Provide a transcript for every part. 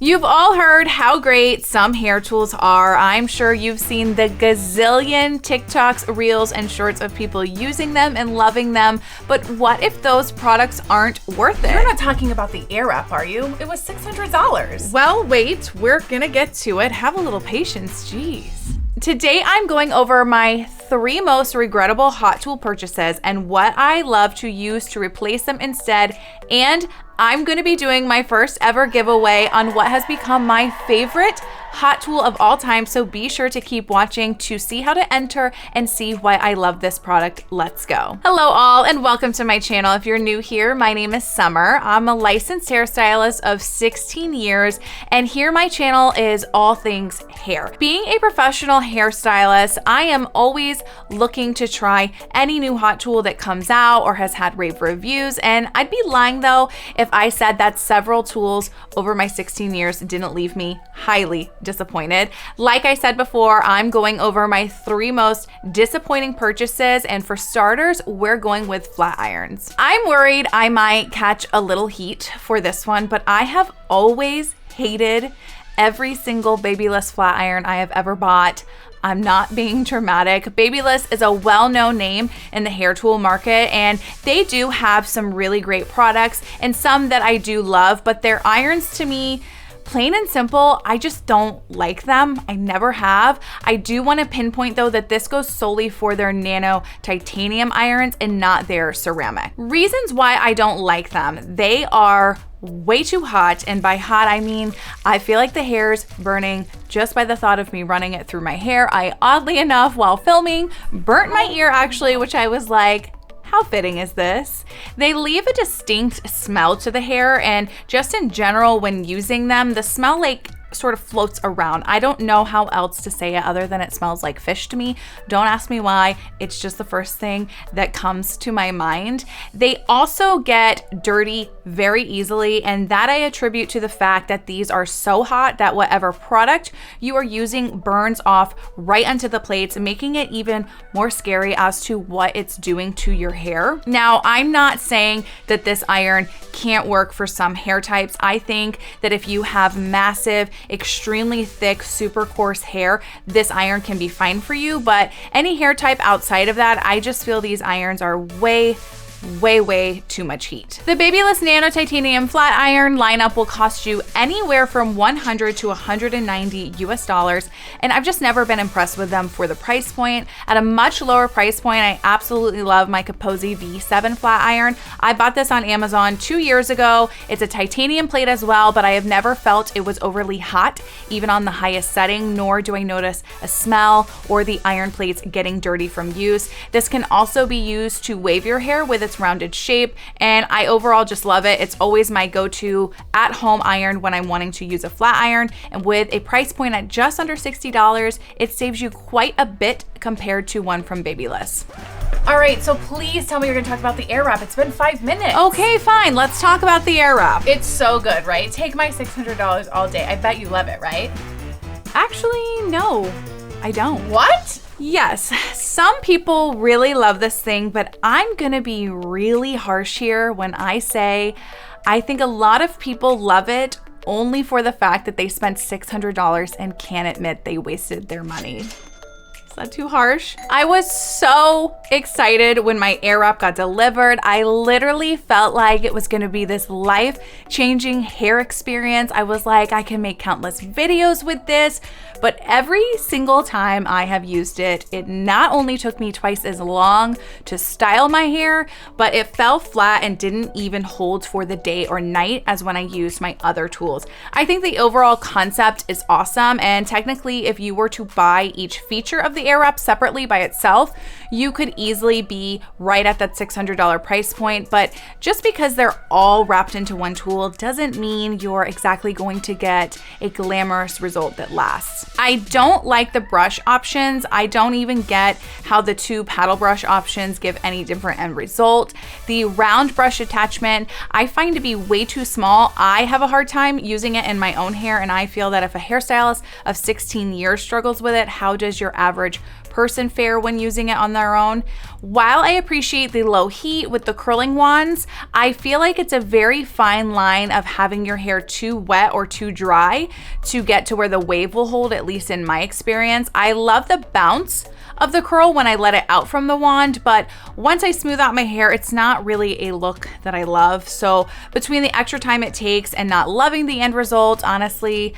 You've all heard how great some hair tools are. I'm sure you've seen the gazillion TikToks, Reels, and Shorts of people using them and loving them. But what if those products aren't worth it? You're not talking about the Air Wrap, are you? It was $600. Well, wait, we're gonna get to it. Have a little patience, jeez. Today, I'm going over my 3 most regrettable hot tool purchases and what I love to use to replace them instead. And I'm gonna be doing my first ever giveaway on what has become my favorite hot tool of all time. So be sure to keep watching to see how to enter and see why I love this product. Let's go. Hello all and welcome to my channel. If you're new here, my name is Summer. I'm a licensed hairstylist of 16 years and here my channel is all things hair. Being a professional hairstylist, I am always looking to try any new hot tool that comes out or has had rave reviews, and I'd be lying though if I said that several tools over my 16 years didn't leave me highly disappointed. Like I said before, I'm going over my 3 most disappointing purchases, and for starters, we're going with flat irons. I'm worried I might catch a little heat for this one, but I have always hated every single Babyless flat iron I have ever bought. I'm not being dramatic. Babyless is a well-known name in the hair tool market, and they do have some really great products and some that I do love, but their irons to me, plain and simple, I just don't like them. I never have. I do want to pinpoint though that this goes solely for their nano titanium irons and not their ceramic. Reasons why I don't like them: they are way too hot, and by hot I mean I feel like the hair's burning just by the thought of me running it through my hair. I oddly enough while filming burnt my ear actually, which I was like, how fitting is this? They leave a distinct smell to the hair, and just in general when using them, the smell like sort of floats around. I don't know how else to say it other than it smells like fish to me. Don't ask me why. It's just the first thing that comes to my mind. They also get dirty very easily, and that I attribute to the fact that these are so hot that whatever product you are using burns off right onto the plates, making it even more scary as to what it's doing to your hair. Now, I'm not saying that this iron can't work for some hair types. I think that if you have massive, extremely thick, super coarse hair, this iron can be fine for you, but any hair type outside of that, I just feel these irons are way too much heat. The Babyless Nano Titanium Flat Iron lineup will cost you anywhere from $100 to $190 US, and I've just never been impressed with them for the price point. At a much lower price point, I absolutely love my Kaposi V7 Flat Iron. I bought this on Amazon 2 years ago. It's a titanium plate as well, but I have never felt it was overly hot, even on the highest setting, nor do I notice a smell or the iron plates getting dirty from use. This can also be used to wave your hair with its rounded shape, and I overall just love it. It's always my go-to at-home iron when I'm wanting to use a flat iron, and with a price point at just under $60, it saves you quite a bit compared to one from Babyless. All right, so please tell me you're gonna talk about the Air Wrap. It's been 5 minutes. Okay, fine. Let's talk about the Air Wrap. It's so good, right? Take my $600 all day. I bet you love it, right? Actually, no, I don't. What? Yes, some people really love this thing, but I'm gonna be really harsh here when I say I think a lot of people love it only for the fact that they spent $600 and can't admit they wasted their money. Is that too harsh? I was so excited when my Air Wrap got delivered. I literally felt like it was gonna be this life-changing hair experience. I was like, I can make countless videos with this, but every single time I have used it, it not only took me twice as long to style my hair, but it fell flat and didn't even hold for the day or night as when I used my other tools. I think the overall concept is awesome, and technically if you were to buy each feature of the Air Wrap separately by itself, you could easily be right at that $600 price point, but just because they're all wrapped into one tool doesn't mean you're exactly going to get a glamorous result that lasts. I don't like the brush options. I don't even get how the 2 paddle brush options give any different end result. The round brush attachment I find to be way too small. I have a hard time using it in my own hair, and I feel that if a hairstylist of 16 years struggles with it, how does your average person fare when using it on their own. While I appreciate the low heat with the curling wands, I feel like it's a very fine line of having your hair too wet or too dry to get to where the wave will hold, at least in my experience. I love the bounce of the curl when I let it out from the wand, but once I smooth out my hair, it's not really a look that I love. So between the extra time it takes and not loving the end result, honestly,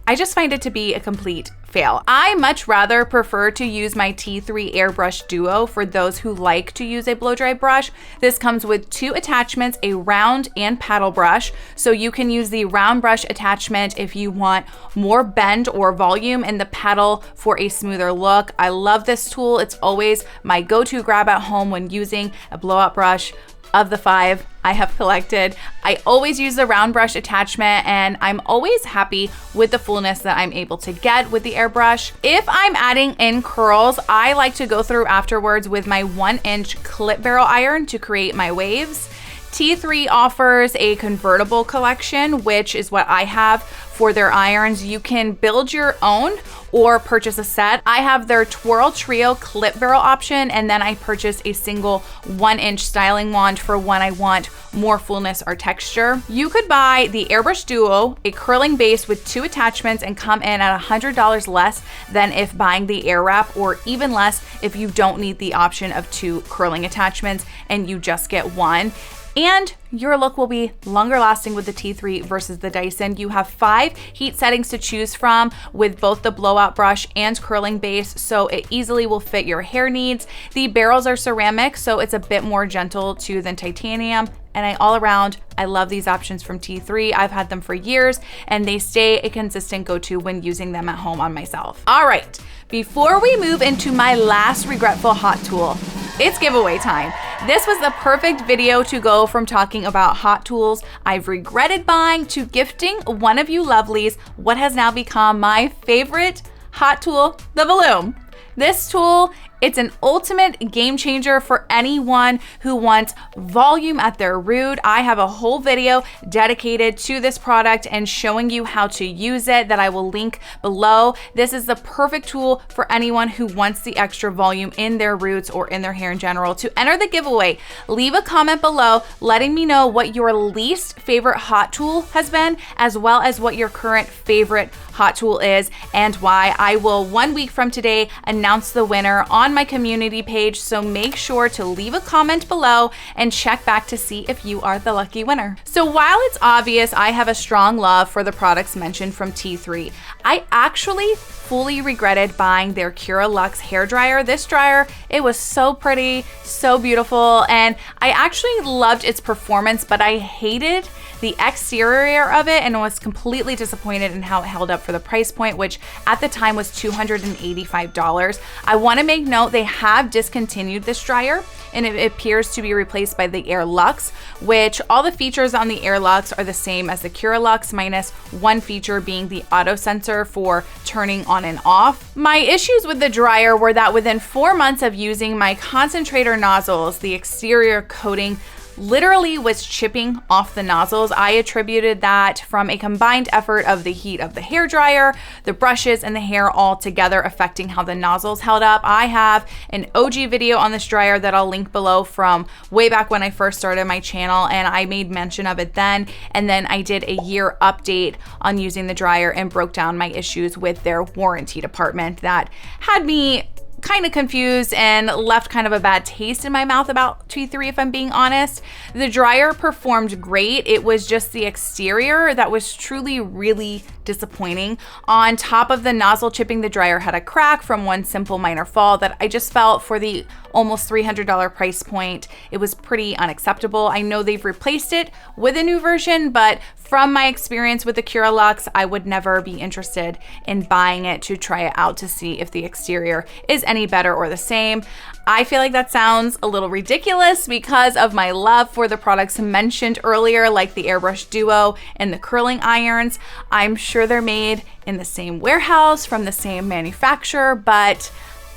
I just find it to be a complete fail. I much rather prefer to use my T3 Airbrush Duo for those who like to use a blow dry brush. This comes with 2 attachments, a round and paddle brush. So you can use the round brush attachment if you want more bend or volume, and the paddle for a smoother look. I love this tool. It's always my go-to grab at home when using a blowout brush. Of the 5 I have collected, I always use the round brush attachment, and I'm always happy with the fullness that I'm able to get with the airbrush. If I'm adding in curls, I like to go through afterwards with my 1-inch clip barrel iron to create my waves. T3 offers a convertible collection, which is what I have for their irons. You can build your own or purchase a set. I have their Twirl Trio clip barrel option, and then I purchase a single 1-inch styling wand for when I want more fullness or texture. You could buy the Airbrush Duo, a curling base with 2 attachments, and come in at $100 less than if buying the Air Wrap, or even less if you don't need the option of 2 curling attachments and you just get 1. And your look will be longer lasting with the T3 versus the Dyson. You have 5 heat settings to choose from with both the blowout brush and curling base, so it easily will fit your hair needs. The barrels are ceramic, so it's a bit more gentle too than titanium. And all around, I love these options from T3. I've had them for years, and they stay a consistent go-to when using them at home on myself. All right, before we move into my last regretful hot tool, it's giveaway time. This was the perfect video to go from talking about hot tools I've regretted buying to gifting one of you lovelies what has now become my favorite hot tool, the Volume. This tool, it's an ultimate game changer for anyone who wants volume at their root. I have a whole video dedicated to this product and showing you how to use it that I will link below. This is the perfect tool for anyone who wants the extra volume in their roots or in their hair in general. To enter the giveaway, leave a comment below letting me know what your least favorite hot tool has been, as well as what your current favorite hot tool is and why. I will 1 week from today announce the winner on my community page, so make sure to leave a comment below and check back to see if you are the lucky winner. So while it's obvious I have a strong love for the products mentioned from T3, I actually fully regretted buying their Cura Luxe hair dryer. This dryer, it was so pretty, so beautiful, and I actually loved its performance, but I hated the exterior of it and was completely disappointed in how it held up for the price point, which at the time was $285. I want to make note they have discontinued this dryer, and it appears to be replaced by the Air Luxe, which all the features on the Air Luxe are the same as the Cura Luxe, minus one feature being the auto sensor for turning on and off. My issues with the dryer were that within 4 months of using my concentrator nozzles, the exterior coating literally was chipping off the nozzles. I attributed that from a combined effort of the heat of the hair dryer, the brushes, and the hair all together affecting how the nozzles held up. I have an OG video on this dryer that I'll link below from way back when I first started my channel, and I made mention of it then. And then I did a year update on using the dryer and broke down my issues with their warranty department that had me kind of confused and left kind of a bad taste in my mouth about T3, if I'm being honest. The dryer performed great. It was just the exterior that was truly really disappointing. On top of the nozzle chipping, the dryer had a crack from one simple minor fall that I just felt for the almost $300 price point, it was pretty unacceptable. I know they've replaced it with a new version, but from my experience with the Cura Luxe, I would never be interested in buying it to try it out to see if the exterior is any better or the same. I feel like that sounds a little ridiculous because of my love for the products mentioned earlier, like the Airbrush Duo and the curling irons. I'm sure they're made in the same warehouse from the same manufacturer, but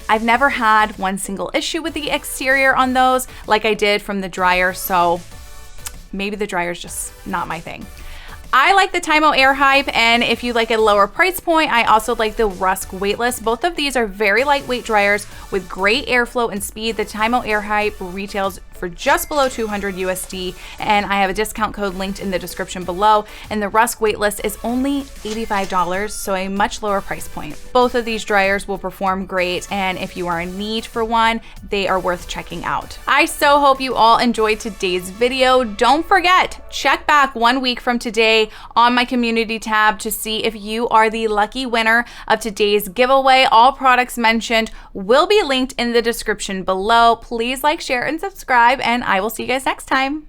I've never had one single issue with the exterior on those like I did from the dryer, so maybe the dryer is just not my thing. I like the Tymo Air Hype, and if you like a lower price point, I also like the Rusk Weightless. Both of these are very lightweight dryers with great airflow and speed. The Tymo Air Hype retails for just below $200 USD, and I have a discount code linked in the description below. And the Rusk Weightless is only $85, so a much lower price point. Both of these dryers will perform great, and if you are in need for one, they are worth checking out. I so hope you all enjoyed today's video. Don't forget, check back 1 week from today on my community tab to see if you are the lucky winner of today's giveaway. All products mentioned will be linked in the description below. Please like, share, and subscribe, and I will see you guys next time.